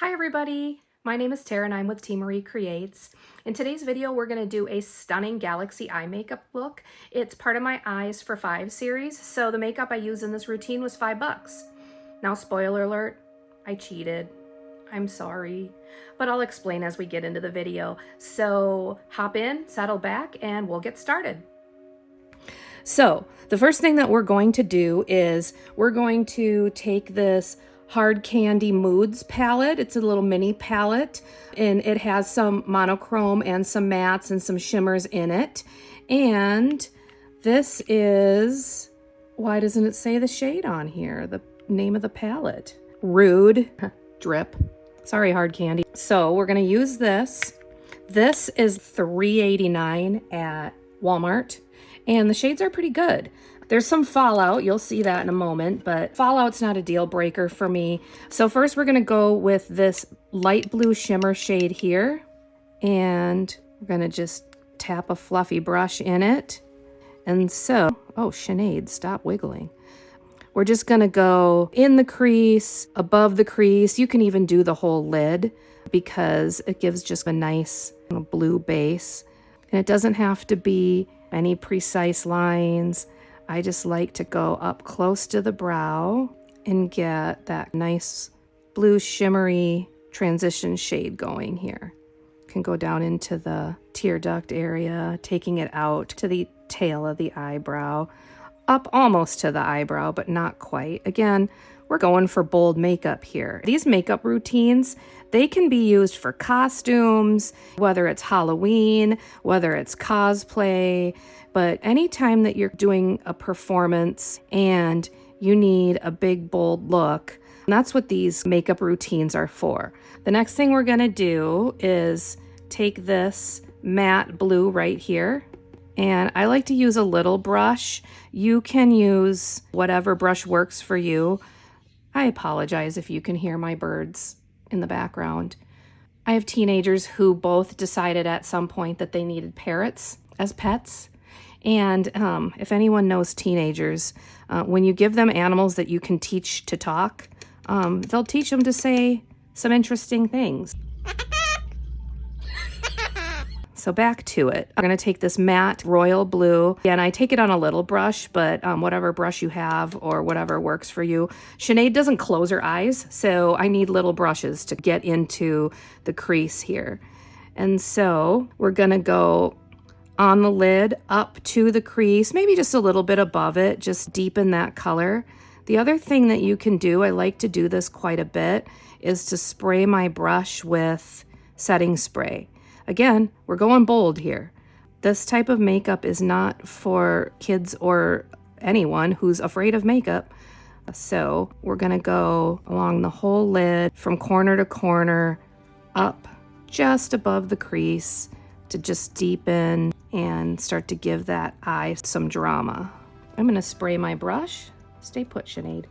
Hi everybody, my name is Tara and I'm with T. Marie Creates. In today's video, we're going to do a stunning Galaxy eye makeup look. It's part of my Eyes for 5 series, so the makeup I used in this routine was $5. Now, spoiler alert, I cheated. I'm sorry, but I'll explain as we get into the video. So hop in, settle back, and we'll get started. So the first thing that we're going to do is we're going to take this Hard Candy Moods palette. It's a little mini palette and it has some monochrome and some mattes and some shimmers in it. And this is, why doesn't it say the shade on here? The name of the palette. Rude. Drip. Sorry, Hard Candy. So we're going to use this. This is $3.89 at Walmart. And the shades are pretty good. There's some fallout, you'll see that in a moment, but fallout's not a deal breaker for me. So first we're gonna go with this light blue shimmer shade here. And we're gonna just tap a fluffy brush in it. And so, oh, Sinead, stop wiggling. We're just gonna go in the crease, above the crease. You can even do the whole lid because it gives just a nice blue base. And it doesn't have to be any precise lines. I just like to go up close to the brow and get that nice blue shimmery transition shade going here. Can go down into the tear duct area, taking it out to the tail of the eyebrow, up almost to the eyebrow, but not quite. Again, we're going for bold makeup here. These makeup routines, they can be used for costumes, whether it's Halloween, whether it's cosplay, but anytime that you're doing a performance and you need a big, bold look, that's what these makeup routines are for. The next thing we're gonna do is take this matte blue right here, and I like to use a little brush. You can use whatever brush works for you. I apologize if you can hear my birds in the background. I have teenagers who both decided at some point that they needed parrots as pets. And if anyone knows teenagers, when you give them animals that you can teach to talk, they'll teach them to say some interesting things. So back to it. I'm going to take this matte royal blue, and I take it on a little brush, but whatever brush you have or whatever works for you. Sinead doesn't close her eyes, so I need little brushes to get into the crease here. And so we're going to go on the lid up to the crease, maybe just a little bit above it, just deepen that color. The other thing that you can do, I like to do this quite a bit, is to spray my brush with setting spray. Again, we're going bold here. This type of makeup is not for kids or anyone who's afraid of makeup. So we're gonna go along the whole lid from corner to corner, up just above the crease to just deepen and start to give that eye some drama. I'm gonna spray my brush. Stay put, Sinead.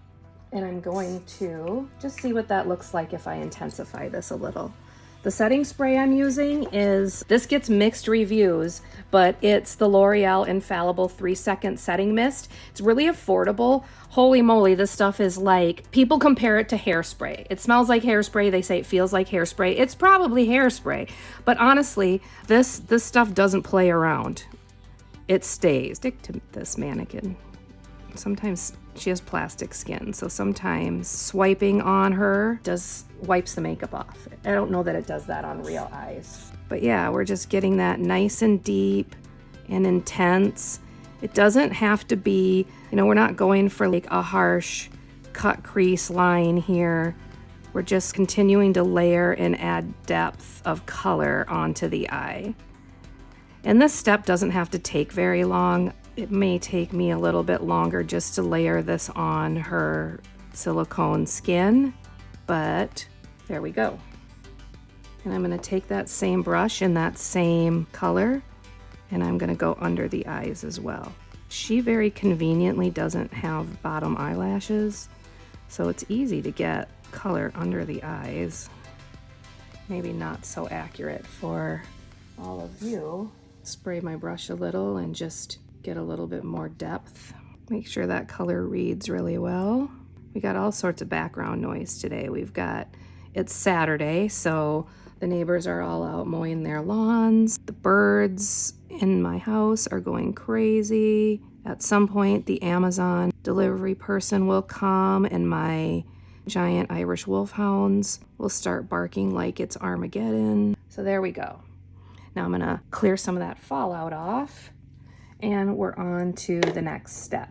And I'm going to just see what that looks like if I intensify this a little. The setting spray I'm using is, this gets mixed reviews, but it's the L'Oreal Infallible 3-Second Setting Mist. It's really affordable. Holy moly, this stuff is like, people compare it to hairspray. It smells like hairspray. They say it feels like hairspray. It's probably hairspray. But honestly, this stuff doesn't play around. It stays. Stick to this mannequin. Sometimes she has plastic skin, so sometimes swiping on her wipes the makeup off. I don't know that it does that on real eyes. But yeah, we're just getting that nice and deep and intense. It doesn't have to be, we're not going for like a harsh cut crease line here. We're just continuing to layer and add depth of color onto the eye. And this step doesn't have to take very long. It may take me a little bit longer just to layer this on her silicone skin, but there we go. And I'm going to take that same brush in that same color, and I'm going to go under the eyes as well. She very conveniently doesn't have bottom eyelashes, so it's easy to get color under the eyes. Maybe not so accurate for all of you. Spray my brush a little and just get a little bit more depth. Make sure that color reads really well. We got all sorts of background noise today. We've got It's Saturday, so the neighbors are all out mowing their lawns. The birds in my house are going crazy. At some point, the Amazon delivery person will come and my giant Irish wolfhounds will start barking like it's Armageddon. So there we go. Now I'm gonna clear some of that fallout off and we're on to the next step.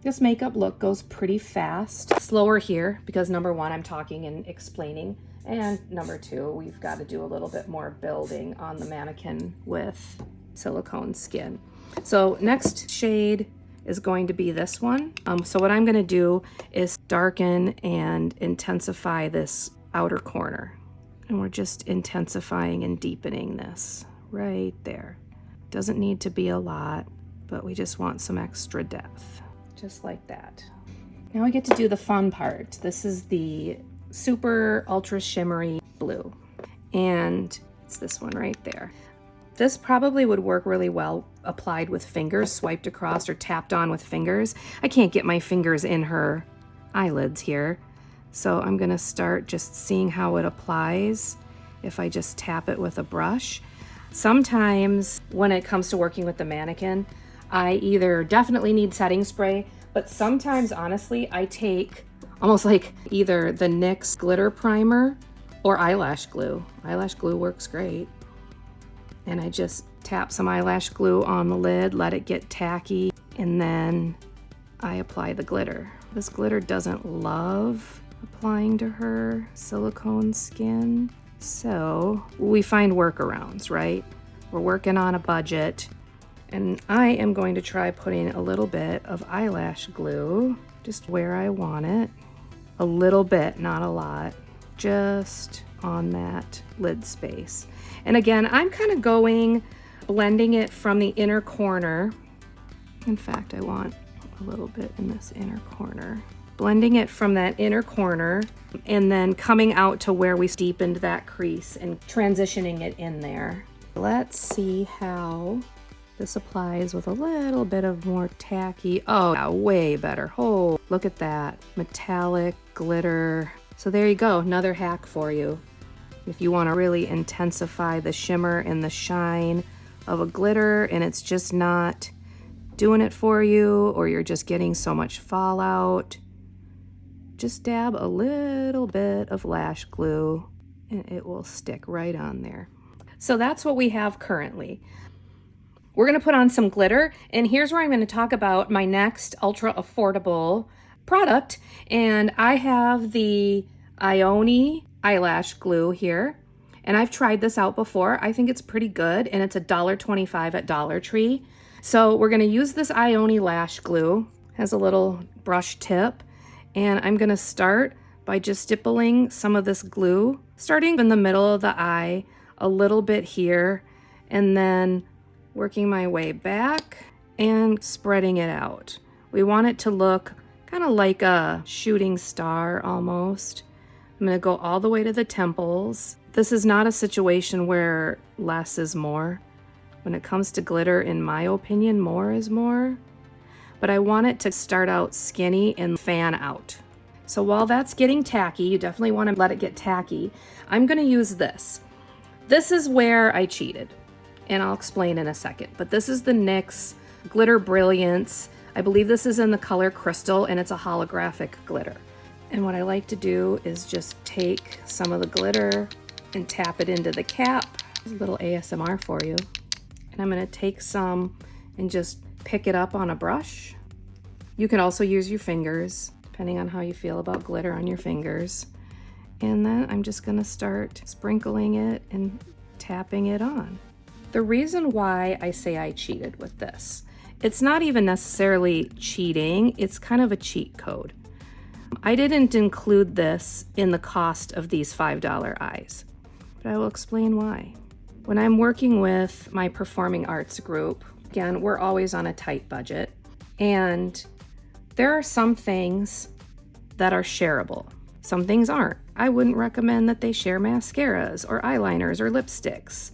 This makeup look goes pretty fast. Slower here because number one, I'm talking and explaining. And number two, we've got to do a little bit more building on the mannequin with silicone skin. So next shade is going to be this one. So what I'm gonna do is darken and intensify this outer corner. And we're just intensifying and deepening this right there. Doesn't need to be a lot, but we just want some extra depth, just like that. Now we get to do the fun part. This is the super ultra shimmery blue, and it's this one right there. This probably would work really well applied with fingers, swiped across or tapped on with fingers. I can't get my fingers in her eyelids here, so I'm gonna start just seeing how it applies if I just tap it with a brush. Sometimes when it comes to working with the mannequin, I either definitely need setting spray, but sometimes honestly I take almost like either the NYX glitter primer or eyelash glue. Eyelash glue works great. And I just tap some eyelash glue on the lid, let it get tacky, and then I apply the glitter. This glitter doesn't love applying to her silicone skin, so we find workarounds, right? We're working on a budget, and I am going to try putting a little bit of eyelash glue just where I want it. A little bit, not a lot, just on that lid space. And again, I'm kind of blending it from the inner corner. In fact, I want a little bit in this inner corner. Blending it from that inner corner and then coming out to where we deepened that crease and transitioning it in there. Let's see how this applies with a little bit of more tacky. Oh, yeah, way better. Oh, look at that. Metallic glitter. So there you go, another hack for you. If you want to really intensify the shimmer and the shine of a glitter and it's just not doing it for you, or you're just getting so much fallout, just dab a little bit of lash glue and it will stick right on there. So that's what we have currently. We're going to put on some glitter, and here's where I'm going to talk about my next ultra affordable product. And I have the Ioni eyelash glue here, and I've tried this out before. I think it's pretty good, and it's $1.25 at Dollar Tree. So we're going to use this Ioni lash glue. It has a little brush tip, and I'm going to start by just stippling some of this glue, starting in the middle of the eye, a little bit here, and then working my way back and spreading it out. We want it to look kind of like a shooting star almost. I'm going to go all the way to the temples. This is not a situation where less is more. When it comes to glitter, in my opinion, more is more. But I want it to start out skinny and fan out. So while that's getting tacky, you definitely want to let it get tacky. I'm going to use this. This is where I cheated, and I'll explain in a second. But this is the NYX Glitter Brilliance. I believe this is in the color Crystal, and it's a holographic glitter. And what I like to do is just take some of the glitter and tap it into the cap. A little ASMR for you. And I'm going to take some and just pick it up on a brush. You can also use your fingers, depending on how you feel about glitter on your fingers. And then I'm just going to start sprinkling it and tapping it on. The reason why I say I cheated with this, it's not even necessarily cheating, it's kind of a cheat code. I didn't include this in the cost of these $5 eyes, but I will explain why. When I'm working with my performing arts group, again, we're always on a tight budget, and there are some things that are shareable. Some things aren't. I wouldn't recommend that they share mascaras or eyeliners or lipsticks.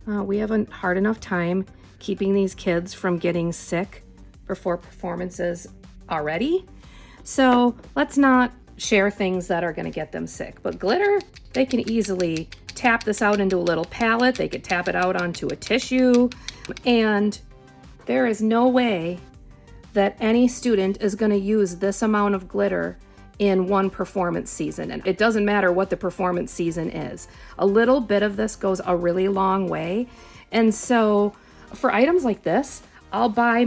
We have a hard enough time keeping these kids from getting sick before performances already. So let's not share things that are going to get them sick. But glitter, they can easily tap this out into a little palette. They could tap it out onto a tissue. And there is no way that any student is going to use this amount of glitter in one performance season. And it doesn't matter what the performance season is. A little bit of this goes a really long way. And so for items like this, I'll buy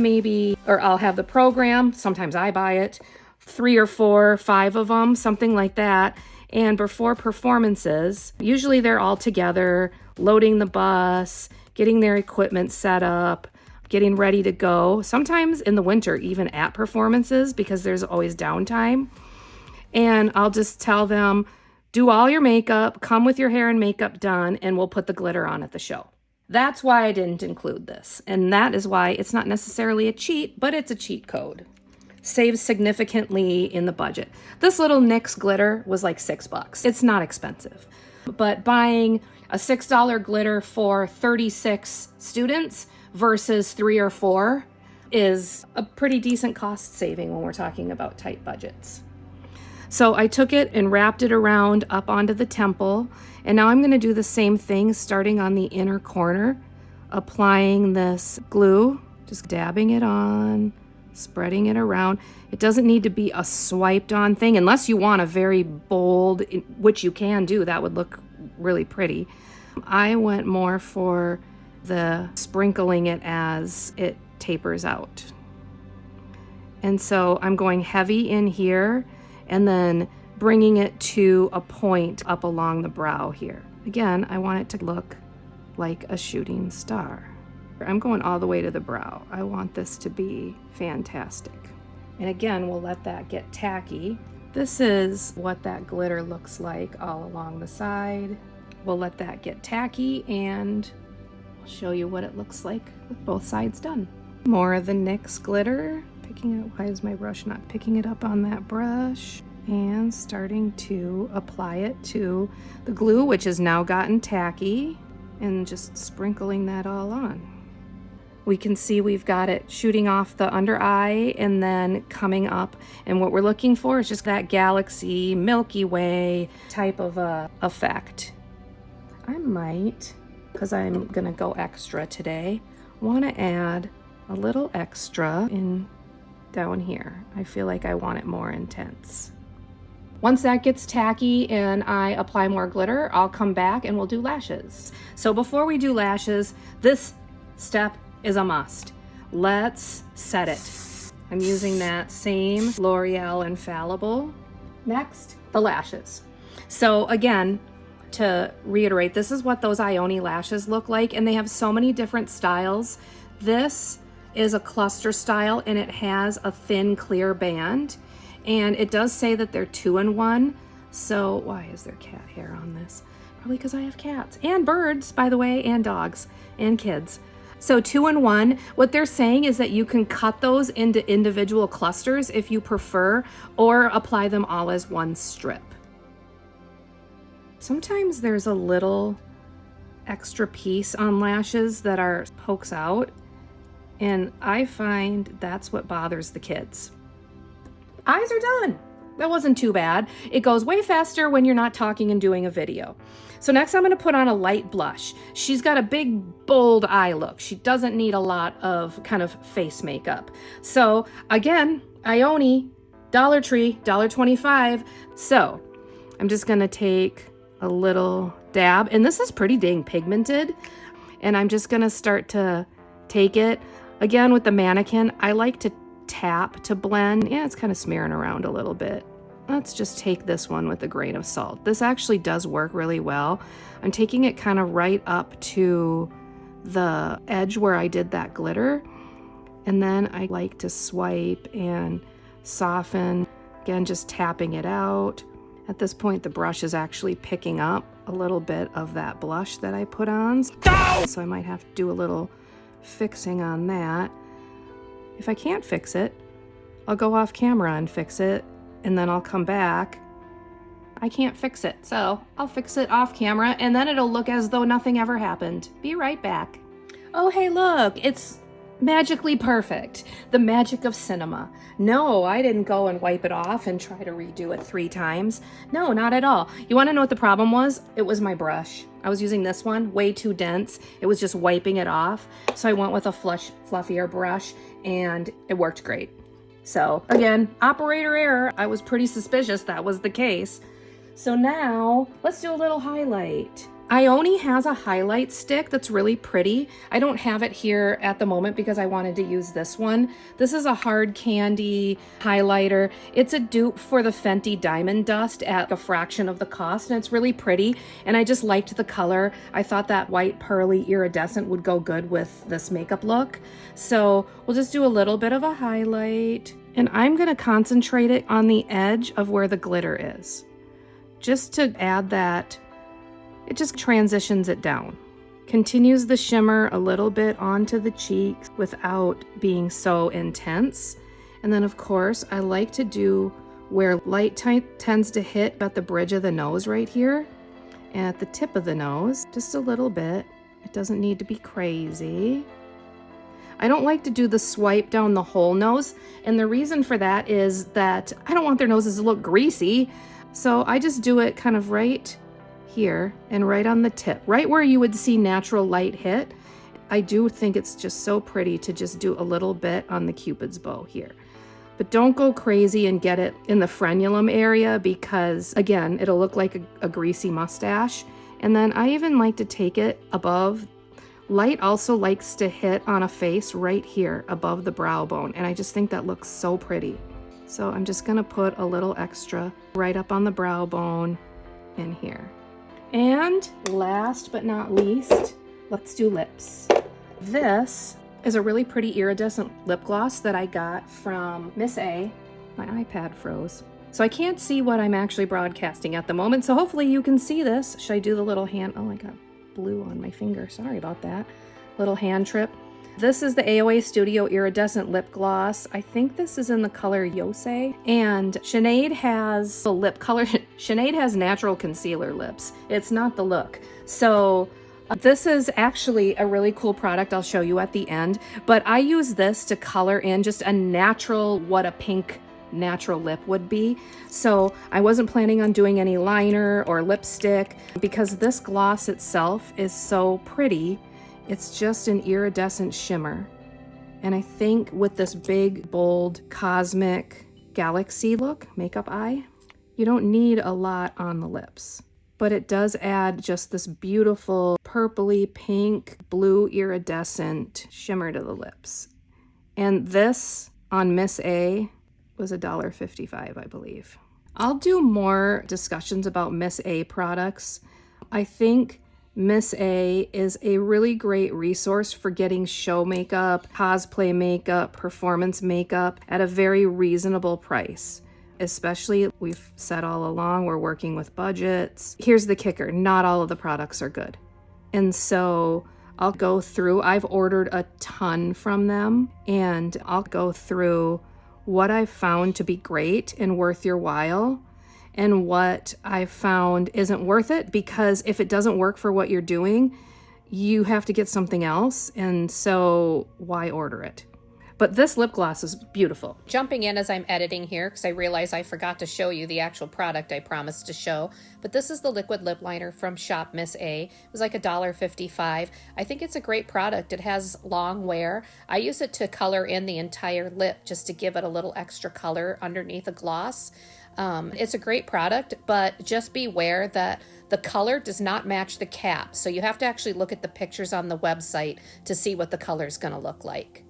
I'll have the program. Sometimes I buy it, 3 or 4, 5 of them, something like that. And before performances, usually they're all together, loading the bus, getting their equipment set up, getting ready to go. Sometimes in the winter, even at performances, because there's always downtime. And I'll just tell them, do all your makeup, come with your hair and makeup done, and we'll put the glitter on at the show. That's why I didn't include this. And that is why it's not necessarily a cheat, but it's a cheat code. Saves significantly in the budget. This little NYX glitter was like $6. It's not expensive. But buying a $6 glitter for 36 students versus 3 or 4 is a pretty decent cost saving when we're talking about tight budgets. So I took it and wrapped it around up onto the temple. And now I'm going to do the same thing starting on the inner corner, applying this glue, just dabbing it on, spreading it around. It doesn't need to be a swiped on thing unless you want a very bold, which you can do. That would look really pretty. I went more for the sprinkling it as it tapers out. And so I'm going heavy in here and then bringing it to a point up along the brow here. Again, I want it to look like a shooting star. I'm going all the way to the brow. I want this to be fantastic. And again, we'll let that get tacky. This is what that glitter looks like all along the side. We'll let that get tacky and I'll show you what it looks like with both sides done. More of the NYX glitter. Why is my brush not picking it up on that brush? And starting to apply it to the glue, which has now gotten tacky, and just sprinkling that all on. We can see we've got it shooting off the under eye and then coming up. And what we're looking for is just that galaxy, Milky Way type of effect. I might, because I'm gonna go extra today, want to add a little extra in down here. I feel like I want it more intense. Once that gets tacky and I apply more glitter, I'll come back and we'll do lashes. So before we do lashes, this step is a must. Let's set it. I'm using that same L'Oreal Infallible. Next, the lashes. So again, to reiterate, this is what those Ioni lashes look like, and they have so many different styles. This is a cluster style and it has a thin clear band, and it does say that they're 2-in-1. So why is there cat hair on this? Probably because I have cats and birds, by the way, and dogs and kids. So 2-in-1, what they're saying is that you can cut those into individual clusters if you prefer, or apply them all as one strip. Sometimes there's a little extra piece on lashes that pokes out, and I find that's what bothers the kids. Eyes are done. That wasn't too bad. It goes way faster when you're not talking and doing a video. So next I'm going to put on a light blush. She's got a big, bold eye look. She doesn't need a lot of kind of face makeup. So again, Ioni, Dollar Tree, $1.25. So I'm just going to take a little dab, and this is pretty dang pigmented. And I'm just going to start to take it. Again, with the mannequin, I like to tap to blend. Yeah, it's kind of smearing around a little bit. Let's just take this one with a grain of salt. This actually does work really well. I'm taking it kind of right up to the edge where I did that glitter. And then I like to swipe and soften. Again, just tapping it out. At this point, the brush is actually picking up a little bit of that blush that I put on. So I might have to do a little fixing on that. If I can't fix it, I'll go off camera and fix it, and then I'll come back. I can't fix it, so I'll fix it off camera, and then it'll look as though nothing ever happened. Be right back. Oh, hey, look, it's magically perfect. The magic of cinema. No, I didn't go and wipe it off and try to redo it 3 times. No, not at all. You want to know what the problem was? It was my brush. I was using this one, way too dense. It was just wiping it off. So I went with a fluffier brush and it worked great. So again, operator error. I was pretty suspicious that was the case. So now let's do a little highlight. Ione has a highlight stick that's really pretty. I don't have it here at the moment because I wanted to use this one. This is a hard candy highlighter. It's a dupe for the Fenty Diamond Dust at a fraction of the cost, and it's really pretty, and I just liked the color. I thought that white pearly iridescent would go good with this makeup look. So we'll just do a little bit of a highlight, and I'm gonna concentrate it on the edge of where the glitter is, just to add that. It just transitions it down. Continues the shimmer a little bit onto the cheeks without being so intense. And then of course, I like to do where light tends to hit at the bridge of the nose right here, and at the tip of the nose, just a little bit. It doesn't need to be crazy. I don't like to do the swipe down the whole nose, and the reason for that is that I don't want their noses to look greasy. So I just do it kind of right here and right on the tip, right where you would see natural light hit. I do think it's just so pretty to just do a little bit on the Cupid's bow here. But don't go crazy and get it in the frenulum area because, again, it'll look like a greasy mustache. And then I even like to take it above. Light also likes to hit on a face right here above the brow bone, and I just think that looks so pretty. So I'm just gonna put a little extra right up on the brow bone in here. And last but not least, let's do lips. This is a really pretty iridescent lip gloss that I got from Miss A. My iPad froze, so I can't see what I'm actually broadcasting at the moment, so hopefully you can see this. Should I do the little hand? Oh, I got blue on my finger. Sorry about that. Little hand trip. This is the AOA Studio Iridescent Lip Gloss. I think this is in the color Yosei. And Sinead has the lip color. Sinead has natural concealer lips. It's not the look. So this is actually a really cool product I'll show you at the end. But I use this to color in just a natural, what a pink natural lip would be. So I wasn't planning on doing any liner or lipstick because this gloss itself is so pretty. It's just an iridescent shimmer. And I think with this big, bold, cosmic galaxy look, makeup eye, you don't need a lot on the lips. But it does add just this beautiful purpley, pink, blue, iridescent shimmer to the lips. And this on Miss A was $1.55, I believe. I'll do more discussions about Miss A products. I think Miss A is a really great resource for getting show makeup, cosplay makeup, performance makeup at a very reasonable price. Especially, we've said all along, we're working with budgets. Here's the kicker, not all of the products are good. And so I'll go through, I've ordered a ton from them, and I'll go through what I've found to be great and worth your while, and what I've found isn't worth it, because if it doesn't work for what you're doing, you have to get something else, and so why order it? But this lip gloss is beautiful. Jumping in as I'm editing here, because I realize I forgot to show you the actual product I promised to show, but this is the liquid lip liner from Shop Miss A. It was like $1.55. I think it's a great product. It has long wear. I use it to color in the entire lip just to give it a little extra color underneath a gloss. It's a great product, but just beware that the color does not match the cap. So you have to actually look at the pictures on the website to see what the color is going to look like.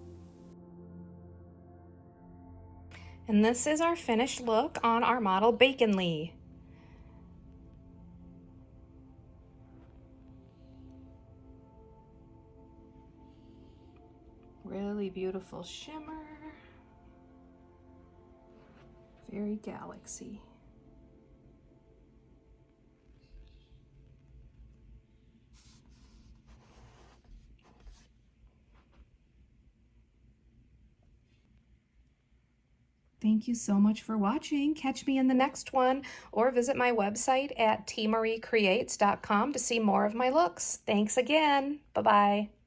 And this is our finished look on our model Bacon Lee. Really beautiful shimmer. Very galaxy. Thank you so much for watching. Catch me in the next one, or visit my website at tmariecreates.com to see more of my looks. Thanks again. Bye-bye.